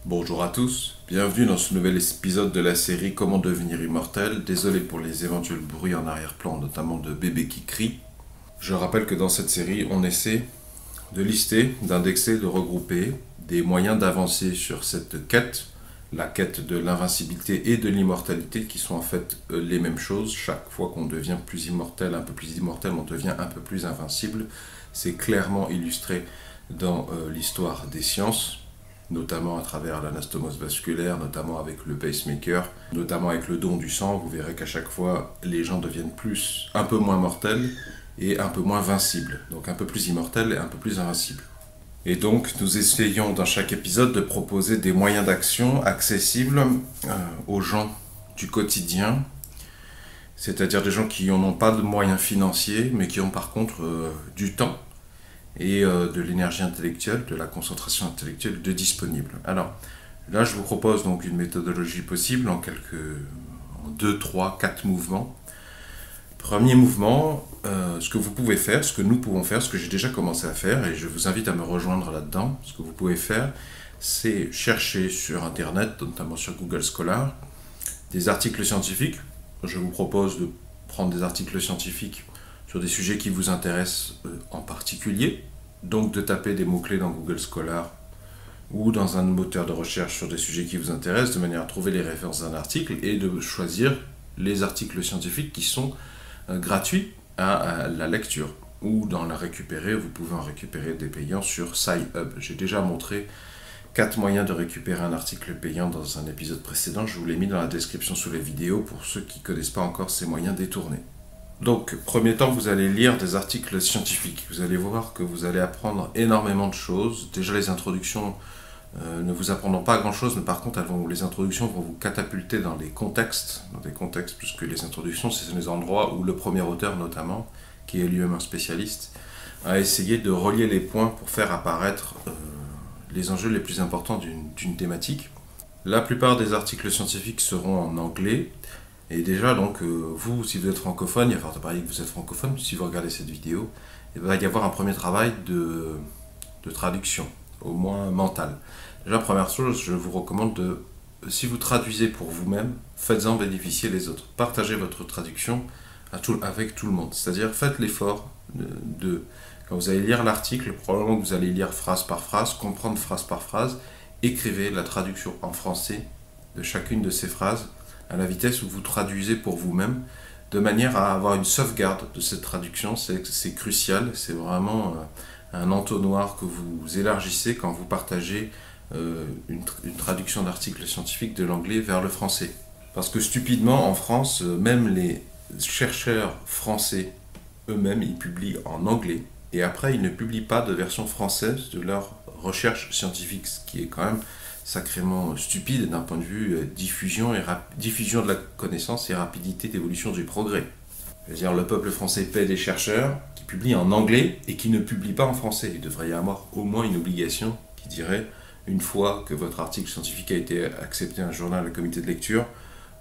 Bonjour à tous, bienvenue dans ce nouvel épisode de la série Comment devenir immortel. Désolé pour les éventuels bruits en arrière-plan, notamment de bébés qui crient. Je rappelle que dans cette série, on essaie de lister, d'indexer, de regrouper des moyens d'avancer sur cette quête, la quête de l'invincibilité et de l'immortalité, qui sont en fait les mêmes choses. Chaque fois qu'on devient plus immortel, un peu plus immortel, on devient un peu plus invincible. C'est clairement illustré dans l'histoire des sciences, notamment à travers l'anastomose vasculaire, notamment avec le pacemaker, notamment avec le don du sang. Vous verrez qu'à chaque fois, les gens deviennent un peu moins mortels et un peu moins invincibles. Donc un peu plus immortels et un peu plus invincibles. Et donc, nous essayons dans chaque épisode de proposer des moyens d'action accessibles aux gens du quotidien, c'est-à-dire des gens qui n'ont pas de moyens financiers, mais qui ont par contre du temps et de l'énergie intellectuelle, de la concentration intellectuelle de disponible. Alors, là, je vous propose donc une méthodologie possible en 2, 3, 4 mouvements. Premier mouvement, ce que vous pouvez faire, ce que nous pouvons faire, ce que j'ai déjà commencé à faire, et je vous invite à me rejoindre là-dedans. Ce que vous pouvez faire, c'est chercher sur Internet, notamment sur Google Scholar, des articles scientifiques. Je vous propose de prendre des articles scientifiques sur des sujets qui vous intéressent en particulier, donc de taper des mots-clés dans Google Scholar ou dans un moteur de recherche sur des sujets qui vous intéressent, de manière à trouver les références d'un article et de choisir les articles scientifiques qui sont gratuits à la lecture. Ou dans la récupérer, vous pouvez en récupérer des payants sur SciHub. J'ai déjà montré 4 moyens de récupérer un article payant dans un épisode précédent. Je vous l'ai mis dans la description sous les vidéos pour ceux qui ne connaissent pas encore ces moyens détournés. Donc, premier temps, vous allez lire des articles scientifiques. Vous allez voir que vous allez apprendre énormément de choses. Déjà, les introductions ne vous apprendront pas grand-chose, mais par contre, les introductions vont vous catapulter dans des contextes, puisque les introductions, c'est les endroits où le premier auteur, notamment, qui est lui-même un spécialiste, a essayé de relier les points pour faire apparaître les enjeux les plus importants d'une thématique. La plupart des articles scientifiques seront en anglais. Et déjà, donc, vous, si vous êtes francophone, il va falloir parier que vous êtes francophone, si vous regardez cette vidéo, il va y avoir un premier travail de traduction, au moins mental. Déjà, première chose, je vous recommande si vous traduisez pour vous-même, faites-en bénéficier les autres. Partagez votre traduction avec tout le monde. C'est-à-dire, faites l'effort quand vous allez lire l'article, probablement que vous allez lire phrase par phrase, comprendre phrase par phrase, écrivez la traduction en français de chacune de ces phrases, à la vitesse où vous traduisez pour vous-même, de manière à avoir une sauvegarde de cette traduction. C'est crucial, c'est vraiment un entonnoir que vous élargissez quand vous partagez une traduction d'articles scientifiques de l'anglais vers le français. Parce que stupidement, en France, même les chercheurs français eux-mêmes, ils publient en anglais, et après, ils ne publient pas de version française de leurs recherches scientifiques, ce qui est quand même sacrément stupide d'un point de vue diffusion de la connaissance et rapidité d'évolution du progrès. C'est-à-dire, le peuple français paie des chercheurs qui publient en anglais et qui ne publient pas en français. Il devrait y avoir au moins une obligation qui dirait, une fois que votre article scientifique a été accepté à un journal, un comité de lecture,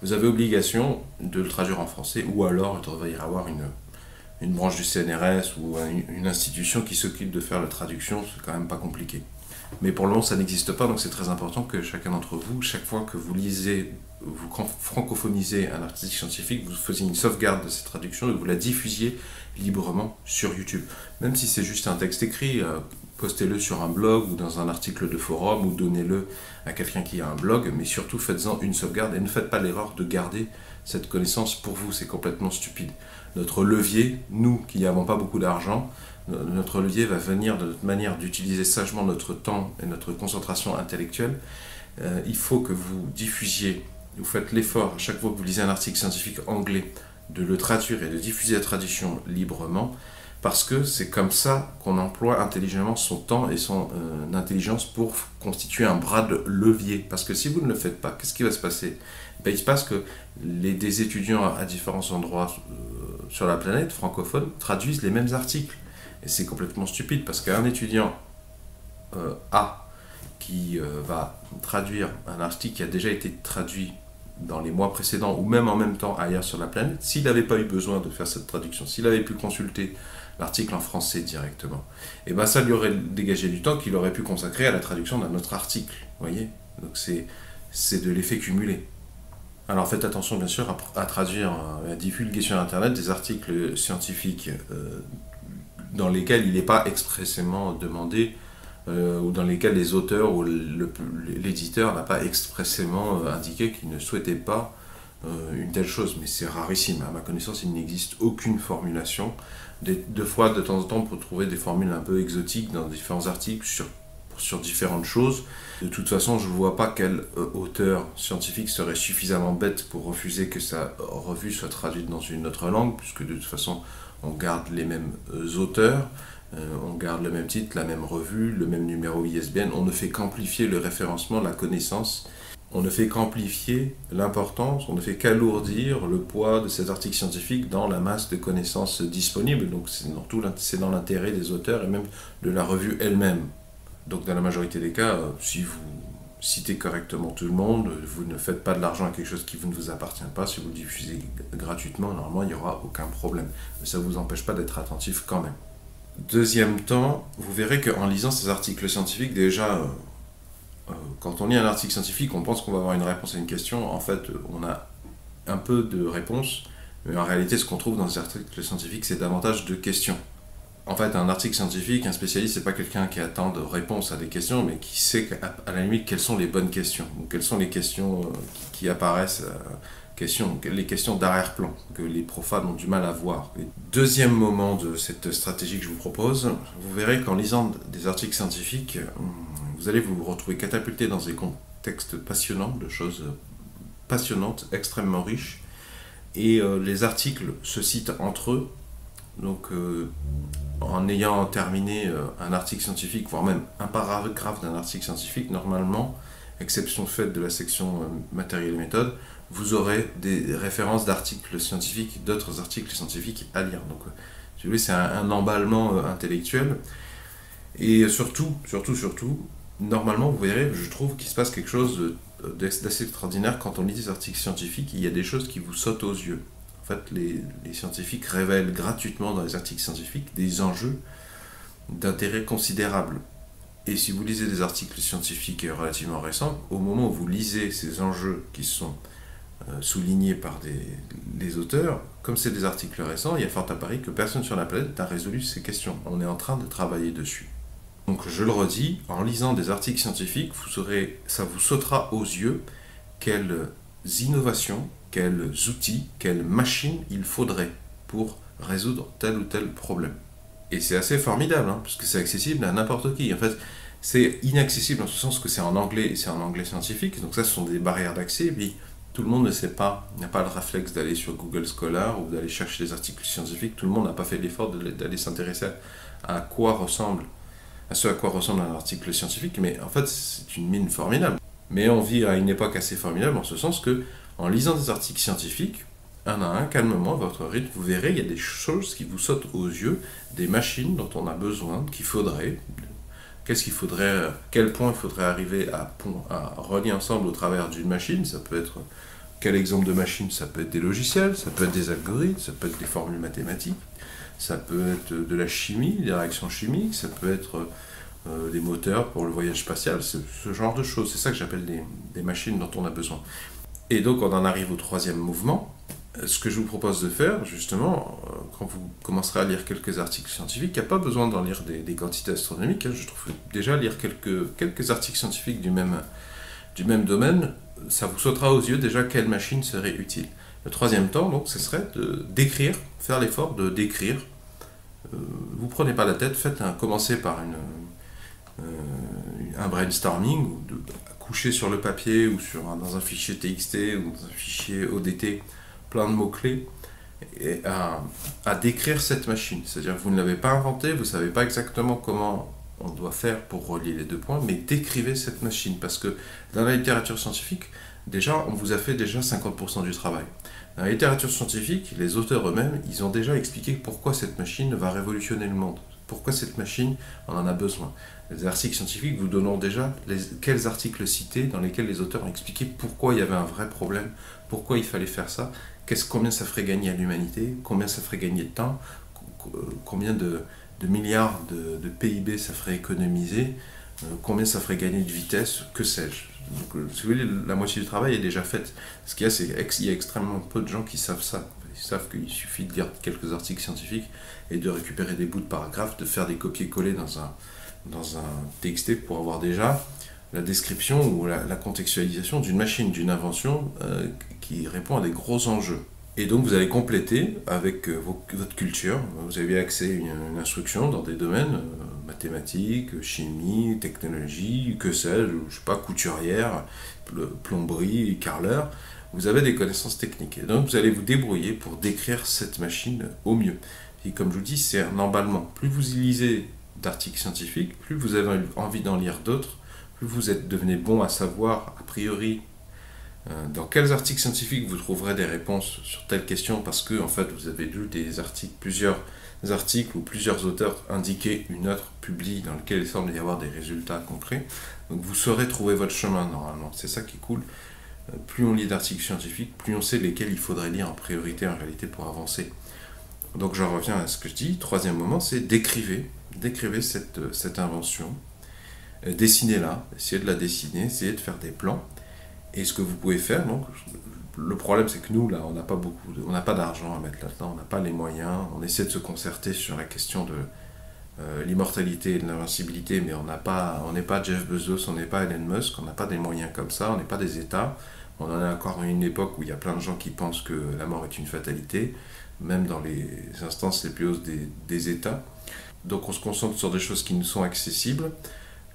vous avez obligation de le traduire en français, ou alors il devrait y avoir une branche du CNRS ou une institution qui s'occupe de faire la traduction. C'est quand même pas compliqué. Mais pour le moment, ça n'existe pas, donc c'est très important que chacun d'entre vous, chaque fois que vous lisez, vous francophonisez un article scientifique, vous faisiez une sauvegarde de cette traduction et vous la diffusiez librement sur YouTube. Même si c'est juste un texte écrit, postez-le sur un blog ou dans un article de forum ou donnez-le à quelqu'un qui a un blog, mais surtout faites-en une sauvegarde et ne faites pas l'erreur de garder cette connaissance pour vous, c'est complètement stupide. Notre levier, nous qui n'avons pas beaucoup d'argent, notre levier va venir de notre manière d'utiliser sagement notre temps et notre concentration intellectuelle. Il faut que vous diffusiez, vous faites l'effort à chaque fois que vous lisez un article scientifique anglais, de le traduire et de diffuser la traduction librement, parce que c'est comme ça qu'on emploie intelligemment son temps et son intelligence pour constituer un bras de levier. Parce que si vous ne le faites pas, qu'est-ce qui va se passer? Il se passe que des étudiants à différents endroits sur la planète francophones traduisent les mêmes articles. Et c'est complètement stupide, parce qu'un étudiant A qui va traduire un article qui a déjà été traduit dans les mois précédents ou même en même temps ailleurs sur la planète, s'il n'avait pas eu besoin de faire cette traduction, s'il avait pu consulter l'article en français directement, et ben ça lui aurait dégagé du temps qu'il aurait pu consacrer à la traduction d'un autre article, voyez. Donc c'est de l'effet cumulé. Alors faites attention bien sûr à traduire, à divulguer sur Internet des articles scientifiques dans lesquels il n'est pas expressément demandé ou dans lesquels les auteurs ou l'éditeur n'a pas expressément indiqué qu'il ne souhaitait pas une telle chose. Mais c'est rarissime. À ma connaissance, il n'existe aucune formulation. Deux fois, de temps en temps, on peut trouver des formules un peu exotiques dans différents articles sur différentes choses. De toute façon, je ne vois pas quel auteur scientifique serait suffisamment bête pour refuser que sa revue soit traduite dans une autre langue, puisque de toute façon, on garde les mêmes auteurs, on garde le même titre, la même revue, le même numéro ISBN, on ne fait qu'amplifier le référencement, la connaissance, on ne fait qu'amplifier l'importance, on ne fait qu'alourdir le poids de ces articles scientifiques dans la masse de connaissances disponibles. Donc c'est dans l'intérêt des auteurs et même de la revue elle-même. Donc dans la majorité des cas, si vous citez correctement tout le monde, vous ne faites pas de l'argent à quelque chose qui ne vous appartient pas, si vous le diffusez gratuitement, normalement il n'y aura aucun problème. Mais ça ne vous empêche pas d'être attentif quand même. Deuxième temps, vous verrez qu'en lisant ces articles scientifiques, déjà, quand on lit un article scientifique, on pense qu'on va avoir une réponse à une question. En fait, on a un peu de réponse, mais en réalité, ce qu'on trouve dans les articles scientifiques, c'est davantage de questions. En fait, un article scientifique, un spécialiste, c'est pas quelqu'un qui attend de réponses à des questions, mais qui sait à la limite quelles sont les bonnes questions, ou quelles sont les questions qui apparaissent, les questions d'arrière-plan, que les profanes ont du mal à voir. Et deuxième moment de cette stratégie que je vous propose, vous verrez qu'en lisant des articles scientifiques, vous allez vous retrouver catapulté dans des contextes passionnants, de choses passionnantes, extrêmement riches, et les articles se citent entre eux. Donc, en ayant terminé un article scientifique, voire même un paragraphe d'un article scientifique, normalement, exception faite de la section matériel et méthode, vous aurez des références d'articles scientifiques, d'autres articles scientifiques à lire. Donc, si vous voulez, c'est un emballement intellectuel. Et surtout, normalement, vous verrez, je trouve qu'il se passe quelque chose d'assez extraordinaire quand on lit des articles scientifiques. Il y a des choses qui vous sautent aux yeux. En fait, les scientifiques révèlent gratuitement dans les articles scientifiques des enjeux d'intérêt considérable. Et si vous lisez des articles scientifiques relativement récents, au moment où vous lisez ces enjeux qui sont soulignés par les auteurs, comme c'est des articles récents, il y a fort à parier que personne sur la planète n'a résolu ces questions. On est en train de travailler dessus. Donc je le redis, en lisant des articles scientifiques, ça vous sautera aux yeux quelles innovations, quels outils, quelles machines il faudrait pour résoudre tel ou tel problème. Et c'est assez formidable, parce que c'est accessible à n'importe qui. En fait, c'est inaccessible en ce sens que c'est en anglais, et c'est en anglais scientifique, donc ça ce sont des barrières d'accès, et puis tout le monde ne sait pas, n'a pas le réflexe d'aller sur Google Scholar ou d'aller chercher des articles scientifiques, tout le monde n'a pas fait l'effort d'aller s'intéresser à ce à quoi ressemble un article scientifique, mais en fait c'est une mine formidable. Mais on vit à une époque assez formidable en ce sens que, en lisant des articles scientifiques, un à un, calmement, à votre rythme, vous verrez, il y a des choses qui vous sautent aux yeux, des machines dont on a besoin, qu'il faudrait, quel point il faudrait arriver à relier ensemble au travers d'une machine. Ça peut être, quel exemple de machine? Ça peut être des logiciels, ça peut être des algorithmes, ça peut être des formules mathématiques, ça peut être de la chimie, des réactions chimiques, ça peut être des moteurs pour le voyage spatial, ce genre de choses. C'est ça que j'appelle des machines dont on a besoin. Et donc on en arrive au troisième mouvement. Ce que je vous propose de faire, justement, quand vous commencerez à lire quelques articles scientifiques, il n'y a pas besoin d'en lire des quantités astronomiques. Je trouve que déjà lire quelques articles scientifiques du même domaine, ça vous sautera aux yeux déjà quelle machine serait utile. Le troisième temps, donc, ce serait d'écrire, faire l'effort de d'écrire. Vous prenez pas la tête, commencez par un brainstorming, ou coucher sur le papier ou dans un fichier TXT ou dans un fichier ODT plein de mots-clés et à décrire cette machine. C'est-à-dire que vous ne l'avez pas inventée, vous ne savez pas exactement comment on doit faire pour relier les deux points, mais décrivez cette machine, parce que dans la littérature scientifique, déjà, on vous a fait déjà 50% du travail. Dans la littérature scientifique, les auteurs eux-mêmes, ils ont déjà expliqué pourquoi cette machine va révolutionner le monde. Pourquoi cette machine, on en a besoin. Les articles scientifiques vous donnent déjà quels articles cités dans lesquels les auteurs ont expliqué pourquoi il y avait un vrai problème, pourquoi il fallait faire ça, combien ça ferait gagner à l'humanité, combien ça ferait gagner de temps, combien de milliards de PIB ça ferait économiser, combien ça ferait gagner de vitesse, que sais-je. Donc, si vous voulez, la moitié du travail est déjà faite. Ce qu'il y a, c'est qu'il y a extrêmement peu de gens qui savent ça. Ils savent qu'il suffit de lire quelques articles scientifiques et de récupérer des bouts de paragraphes, de faire des copier-coller dans un TXT pour avoir déjà la description ou la contextualisation d'une machine, d'une invention qui répond à des gros enjeux. Et donc vous allez compléter avec votre culture. Vous avez accès à une instruction dans des domaines mathématiques, chimie, technologie, que sais-je, je sais pas, couturière, plomberie, carreleur. Vous avez des connaissances techniques. Et donc vous allez vous débrouiller pour décrire cette machine au mieux. Et comme je vous dis, c'est un emballement. Plus vous lisez d'articles scientifiques, plus vous avez envie d'en lire d'autres, plus vous devenez bon à savoir, a priori, dans quels articles scientifiques vous trouverez des réponses sur telle question parce que en fait vous avez lu des articles, plusieurs articles ou plusieurs auteurs indiquer une autre publie dans lequel il semble y avoir des résultats concrets. Donc vous saurez trouver votre chemin normalement. C'est ça qui est cool. Plus on lit d'articles scientifiques, plus on sait lesquels il faudrait lire en priorité en réalité pour avancer. Donc j'en reviens à ce que je dis. Troisième moment, c'est décrivez cette invention. Dessinez-la, essayez de la dessiner, essayez de faire des plans. Et ce que vous pouvez faire, donc, le problème c'est que nous, là, on n'a pas d'argent à mettre là-dedans, on n'a pas les moyens, on essaie de se concerter sur la question de l'immortalité et de l'invincibilité, mais on n'est pas Jeff Bezos, on n'est pas Elon Musk, on n'a pas des moyens comme ça, on n'est pas des États. On en est encore à une époque où il y a plein de gens qui pensent que la mort est une fatalité, même dans les instances les plus hautes des États. Donc on se concentre sur des choses qui nous sont accessibles.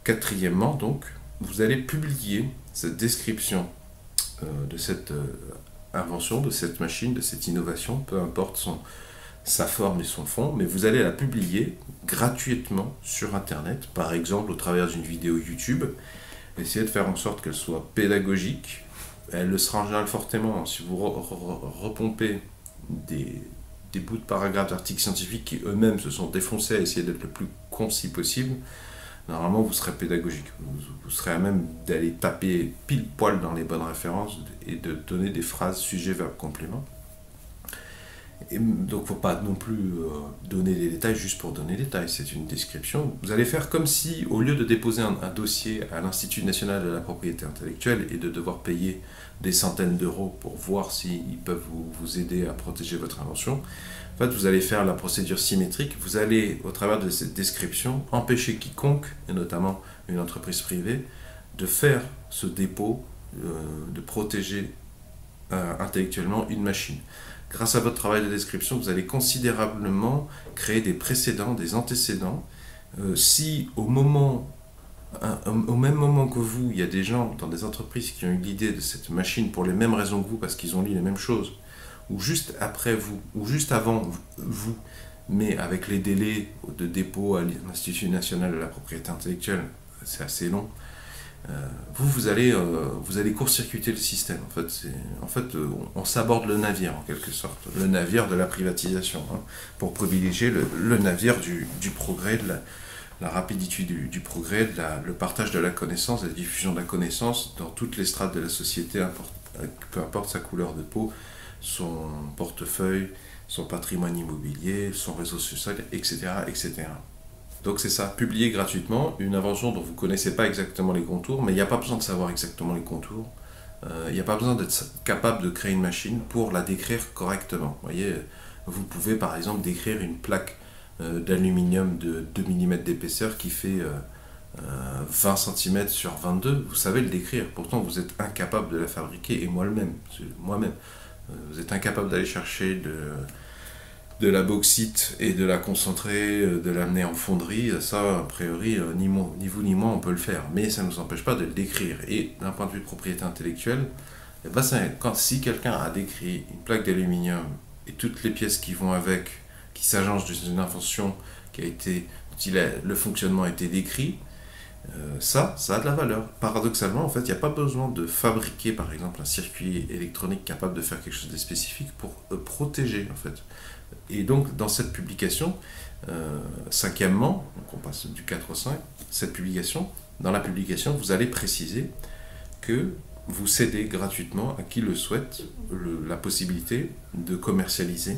Quatrièmement, donc, vous allez publier cette description de cette invention, de cette machine, de cette innovation, peu importe sa forme et son fond, mais vous allez la publier gratuitement sur Internet, par exemple au travers d'une vidéo YouTube. Essayez de faire en sorte qu'elle soit pédagogique. Elle le sera en général fortement si vous repompez des bouts de paragraphes d'articles scientifiques qui eux-mêmes se sont défoncés à essayer d'être le plus concis possible. Normalement, vous serez pédagogique. Vous serez à même d'aller taper pile poil dans les bonnes références et de donner des phrases sujet, verbe, complément. Et donc, il ne faut pas non plus donner des détails juste pour donner des détails. C'est une description. Vous allez faire comme si, au lieu de déposer un dossier à l'Institut national de la propriété intellectuelle et de devoir payer des centaines d'euros pour voir s'ils peuvent vous aider à protéger votre invention, en fait, vous allez faire la procédure symétrique. Vous allez, au travers de cette description, empêcher quiconque, et notamment une entreprise privée, de faire ce dépôt, de protéger intellectuellement une machine. Grâce à votre travail de description, vous allez considérablement créer des précédents, des antécédents. Si au même moment que vous, il y a des gens dans des entreprises qui ont eu l'idée de cette machine pour les mêmes raisons que vous, parce qu'ils ont lu les mêmes choses, ou juste après vous, ou juste avant vous, mais avec les délais de dépôt à l'Institut national de la propriété intellectuelle, c'est assez long, vous allez court-circuiter le système. En fait, on s'aborde le navire, en quelque sorte. Le navire de la privatisation, hein, pour privilégier le navire du progrès, de la rapidité du progrès, le partage de la connaissance, la diffusion de la connaissance dans toutes les strates de la société, peu importe sa couleur de peau, son portefeuille, son patrimoine immobilier, son réseau social, etc., etc. Donc c'est ça, publier gratuitement une invention dont vous ne connaissez pas exactement les contours, mais il n'y a pas besoin de savoir exactement les contours. Il n'y a pas besoin d'être capable de créer une machine pour la décrire correctement. Vous voyez, vous pouvez par exemple décrire une plaque d'aluminium de 2 mm d'épaisseur qui fait 20 cm sur 22, vous savez le décrire. Pourtant, vous êtes incapable de la fabriquer, et moi-même. Vous êtes incapable d'aller chercher de la bauxite et de la concentrer, de l'amener en fonderie. Ça, a priori, ni vous ni moi, on peut le faire. Mais ça ne nous empêche pas de le décrire. Et d'un point de vue de propriété intellectuelle, si quelqu'un a décrit une plaque d'aluminium et toutes les pièces qui vont avec, qui s'agencent d'une invention le fonctionnement a été décrit, ça a de la valeur. Paradoxalement, en fait, il n'y a pas besoin de fabriquer, par exemple, un circuit électronique capable de faire quelque chose de spécifique pour protéger, en fait. Et donc, dans cette publication, cinquièmement, donc on passe du 4 au 5, dans la publication, vous allez préciser que vous cédez gratuitement à qui le souhaite la possibilité de commercialiser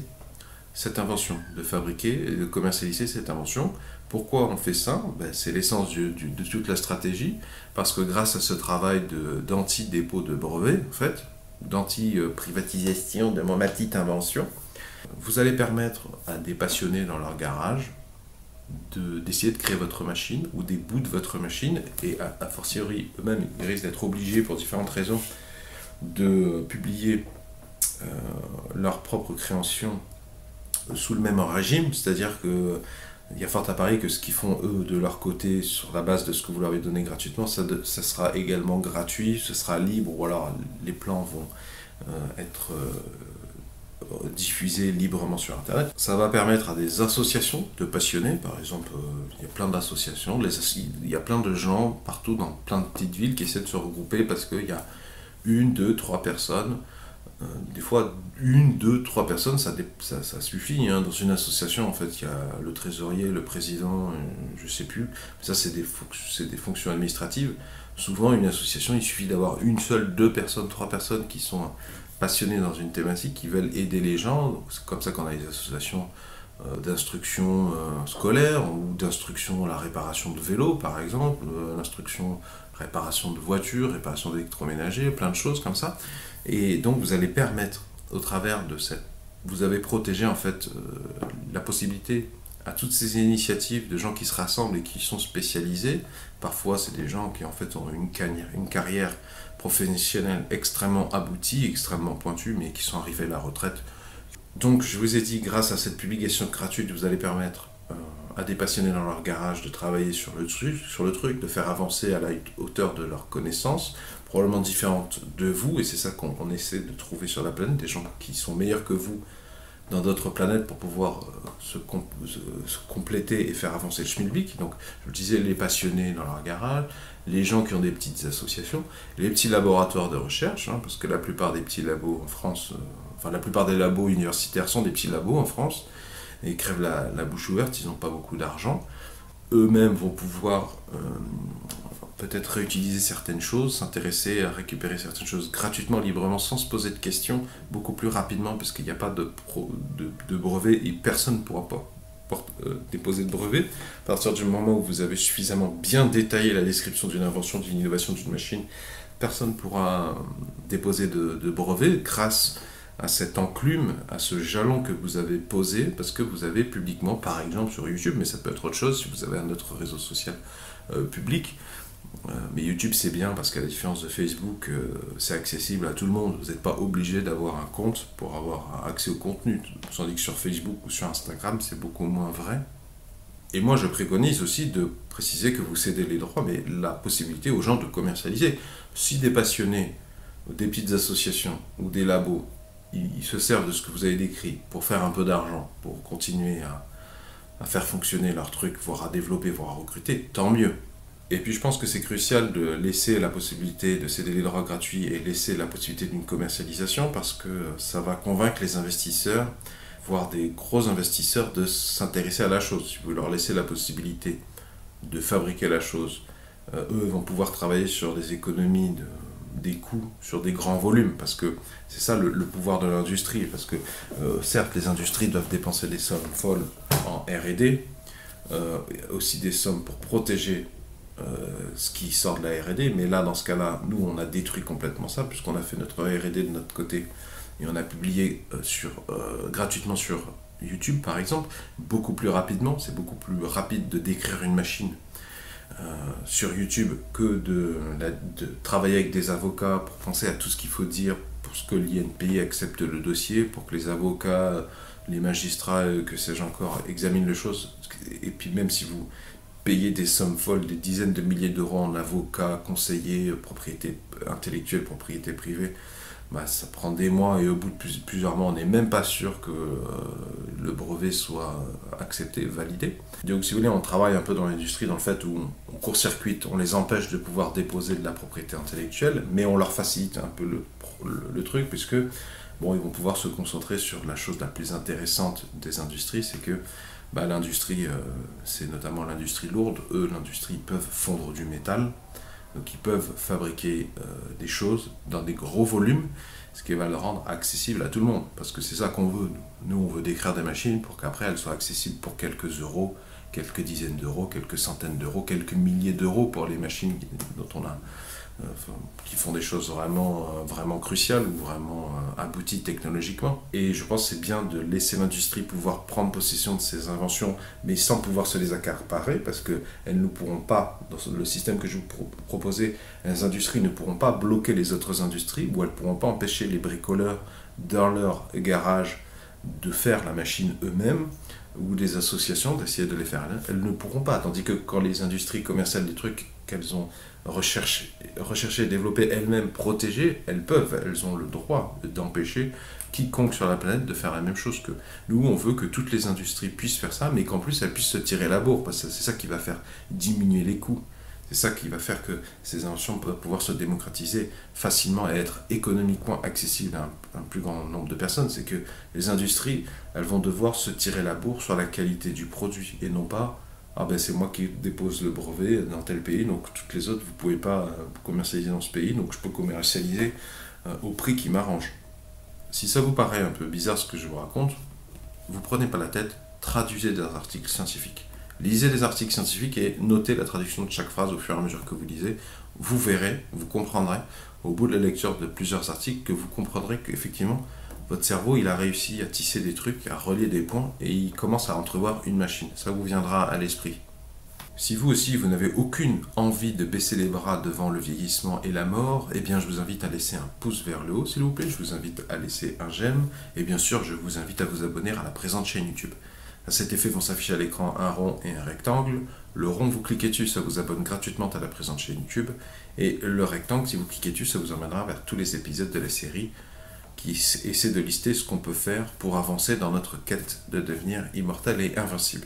cette invention, de fabriquer et de commercialiser cette invention Pourquoi on fait ça? Ben, c'est l'essence de toute la stratégie, parce que grâce à ce travail d'anti-dépôt de brevets, en fait, d'anti-privatisation de ma petite invention, vous allez permettre à des passionnés dans leur garage d'essayer de créer votre machine ou des bouts de votre machine, et a fortiori eux-mêmes ils risquent d'être obligés pour différentes raisons de publier euh, leur propre création sous le même régime, c'est-à-dire que il y a fort à parier que ce qu'ils font eux de leur côté sur la base de ce que vous leur avez donné gratuitement, ça sera également gratuit, ce sera libre, ou alors les plans vont être diffusés librement sur Internet. Ça va permettre à des associations de passionnés, par exemple, il y a plein d'associations, il y a plein de gens partout dans plein de petites villes qui essaient de se regrouper parce qu'il y a une, deux, trois personnes. Des fois, une, deux, trois personnes, ça suffit. Hein. Dans une association, en fait, il y a le trésorier, le président, je sais plus. Ça, c'est des fonctions administratives. Souvent, une association, il suffit d'avoir une seule, deux personnes, trois personnes qui sont passionnées dans une thématique, qui veulent aider les gens. C'est comme ça qu'on a des associations d'instruction scolaire ou d'instruction à la réparation de vélos, par exemple, l'instruction réparation de voitures, réparation d'électroménager, plein de choses comme ça. Et donc vous allez permettre, au travers de cette... Vous avez protégé en fait la possibilité à toutes ces initiatives de gens qui se rassemblent et qui sont spécialisés. Parfois c'est des gens qui en fait ont une carrière professionnelle extrêmement aboutie, extrêmement pointue, mais qui sont arrivés à la retraite. Donc je vous ai dit, grâce à cette publication gratuite, vous allez permettre à des passionnés dans leur garage de travailler sur le truc, de faire avancer à la hauteur de leurs connaissances, probablement différentes de vous, et c'est ça qu'on essaie de trouver sur la planète, des gens qui sont meilleurs que vous dans d'autres planètes pour pouvoir se compléter et faire avancer le schmilblick. Donc, je vous disais, les passionnés dans leur garage, les gens qui ont des petites associations, les petits laboratoires de recherche, hein, parce que la plupart des petits labos en France, enfin la plupart des labos universitaires sont des petits labos en France, et ils crèvent la bouche ouverte, ils n'ont pas beaucoup d'argent. Eux-mêmes vont pouvoir peut-être réutiliser certaines choses, s'intéresser à récupérer certaines choses gratuitement, librement, sans se poser de questions, beaucoup plus rapidement, parce qu'il n'y a pas de brevet et personne ne pourra pas déposer de brevet. À partir du moment où vous avez suffisamment bien détaillé la description d'une invention, d'une innovation, d'une machine, personne ne pourra déposer de brevet grâce à cette enclume, à ce jalon que vous avez posé, parce que vous avez publiquement, par exemple sur YouTube, mais ça peut être autre chose si vous avez un autre réseau social public. Mais YouTube c'est bien parce qu'à la différence de Facebook, c'est accessible à tout le monde. Vous n'êtes pas obligé d'avoir un compte pour avoir accès au contenu. Tandis que sur Facebook ou sur Instagram, c'est beaucoup moins vrai. Et moi, je préconise aussi de préciser que vous cédez les droits, mais la possibilité aux gens de commercialiser. Si des passionnés, des petites associations ou des labos, ils se servent de ce que vous avez décrit pour faire un peu d'argent, pour continuer à faire fonctionner leur truc, voire à développer, voire à recruter, tant mieux. Et puis je pense que c'est crucial de laisser la possibilité de céder les droits gratuits et laisser la possibilité d'une commercialisation parce que ça va convaincre les investisseurs, voire des gros investisseurs, de s'intéresser à la chose. Si vous leur laissez la possibilité de fabriquer la chose, eux vont pouvoir travailler sur des économies des coûts, sur des grands volumes, parce que c'est ça le pouvoir de l'industrie, parce que certes les industries doivent dépenser des sommes folles en R&D, aussi des sommes pour protéger ce qui sort de la R&D, mais là dans ce cas-là nous on a détruit complètement ça puisqu'on a fait notre R&D de notre côté et on a publié gratuitement sur YouTube par exemple, beaucoup plus rapidement. C'est beaucoup plus rapide de décrire une machine sur YouTube que de travailler avec des avocats pour penser à tout ce qu'il faut dire pour ce que l'INPI accepte le dossier, pour que les avocats, les magistrats, que sais-je encore, examinent les choses. Et puis même si vous payer des sommes folles, des dizaines de milliers d'euros en avocats, conseillers, propriété intellectuelle, propriété privée, bah, ça prend des mois et au bout de plusieurs mois, on n'est même pas sûr que le brevet soit accepté, validé. Donc si vous voulez, on travaille un peu dans l'industrie dans le fait où on court-circuite, on les empêche de pouvoir déposer de la propriété intellectuelle, mais on leur facilite un peu le truc puisque bon, ils vont pouvoir se concentrer sur la chose la plus intéressante des industries, c'est que bah, l'industrie, c'est notamment l'industrie lourde. Eux, l'industrie, ils peuvent fondre du métal, donc ils peuvent fabriquer des choses dans des gros volumes, ce qui va le rendre accessible à tout le monde, parce que c'est ça qu'on veut. Nous, on veut décrire des machines pour qu'après elles soient accessibles pour quelques euros, quelques dizaines d'euros, quelques centaines d'euros, quelques milliers d'euros pour les machines dont on a, qui font des choses vraiment cruciales ou vraiment abouties technologiquement. Et je pense que c'est bien de laisser l'industrie pouvoir prendre possession de ces inventions, mais sans pouvoir se les accaparer, parce qu'elles ne pourront pas, dans le système que je vous proposais, les industries ne pourront pas bloquer les autres industries, ou elles ne pourront pas empêcher les bricoleurs dans leur garage de faire la machine eux-mêmes, ou des associations d'essayer de les faire. Elles ne pourront pas, tandis que quand les industries commerciales, des trucs qu'elles ont recherché, développé elles-mêmes, protégé, elles peuvent, elles ont le droit d'empêcher quiconque sur la planète de faire la même chose qu'eux. Nous, on veut que toutes les industries puissent faire ça, mais qu'en plus elles puissent se tirer la bourre, parce que c'est ça qui va faire diminuer les coûts. C'est ça qui va faire que ces inventions peuvent pouvoir se démocratiser facilement et être économiquement accessibles à un plus grand nombre de personnes. C'est que les industries, elles vont devoir se tirer la bourre sur la qualité du produit et non pas ah ben c'est moi qui dépose le brevet dans tel pays, donc toutes les autres vous ne pouvez pas commercialiser dans ce pays, donc je peux commercialiser au prix qui m'arrange. Si ça vous paraît un peu bizarre ce que je vous raconte, vous prenez pas la tête, traduisez des articles scientifiques. Lisez des articles scientifiques et notez la traduction de chaque phrase au fur et à mesure que vous lisez. Vous verrez, vous comprendrez, au bout de la lecture de plusieurs articles, que vous comprendrez qu'effectivement, votre cerveau, il a réussi à tisser des trucs, à relier des points, et il commence à entrevoir une machine. Ça vous viendra à l'esprit. Si vous aussi, vous n'avez aucune envie de baisser les bras devant le vieillissement et la mort, eh bien, je vous invite à laisser un pouce vers le haut, s'il vous plaît. Je vous invite à laisser un j'aime. Et bien sûr, je vous invite à vous abonner à la présente chaîne YouTube. À cet effet vont s'afficher à l'écran un rond et un rectangle. Le rond, vous cliquez dessus, ça vous abonne gratuitement à la présente chaîne YouTube. Et le rectangle, si vous cliquez dessus, ça vous emmènera vers tous les épisodes de la série qui essaie de lister ce qu'on peut faire pour avancer dans notre quête de devenir immortel et invincible.